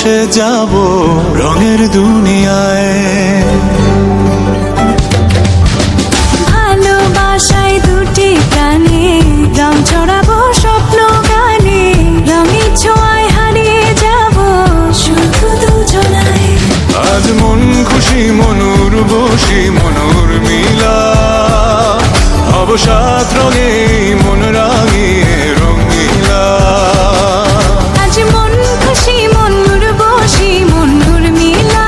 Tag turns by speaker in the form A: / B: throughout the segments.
A: ভেসে যাব রঙের দুনিয়ায়।
B: ভালোবাসায় দুটি প্রাণে রং ছড়াবো স্বপ্ন গানে, রঙের ছোঁয়ায় হারিয়ে যাব শুধু দুজনায়।
A: আজ মন খুশি মনুর বসি মনুর মিলা, অবসাদ রঙে মন রাঙিয়ে রঙিলা।
B: আজ মন খুশি মনুর বসি মনুর মিলা,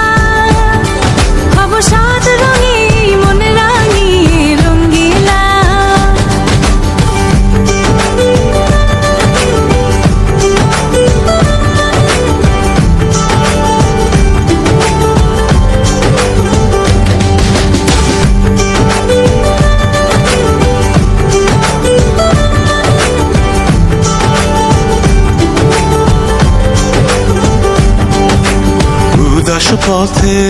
B: অবসাদ রঙে মন রাঙিয়ে রঙিলা।
A: উদাস পথে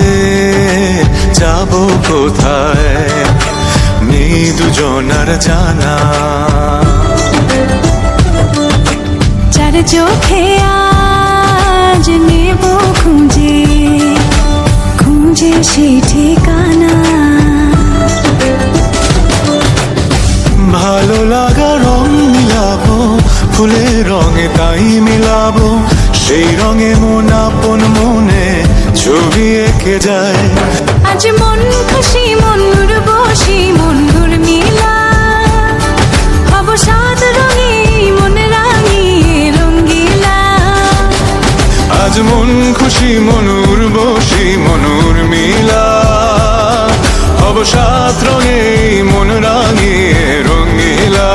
A: যাব কোথায় নেই দুজনার জানা।
B: চার চোখে আজ নেব খুঁজে খুঁজে সে ঠিকানা।
A: ভালো লাগা রং মিলাবো ফুলের রঙে তাই মিলাবো, সেই রঙে মন আপন মনে ছবি এঁকে যায়।
B: আজ মন খুশি মনুর বসি মনুর মিলা, অবসাদ রঙে মন রাঙিয়ে রঙিলা।
A: আজ মন খুশি মনুর বসি মনুর মিলা, অবসাদ রঙে মন রাঙিয়ে রঙিলা।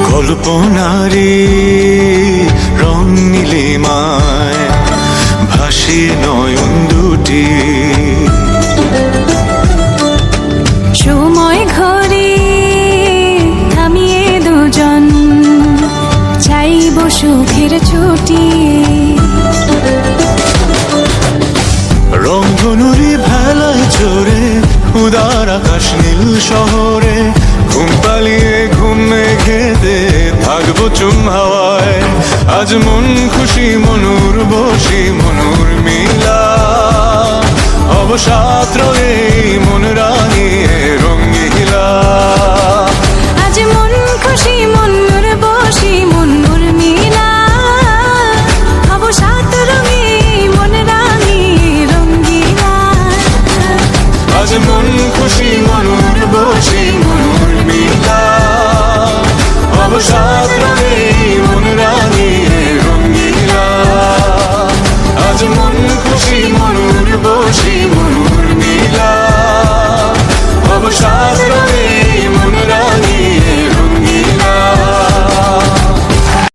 A: কল্পনারি রং নীলিমায় ভাসিয়ে নয়ন দুটি,
B: সময় ঘরে থামিয়ে দুজন চাইব সুখের ছুটি।
A: রংধনুরি ভেলায় চড়ে উদার আকাশ নীল শহরে, ঘুম পালিয়ে ঘুম মেঘেতে থাকবো চুম হাওয়ায়। আজ মন খুশি মনুর বসি মনুর মিলা, অবসাদ রঙে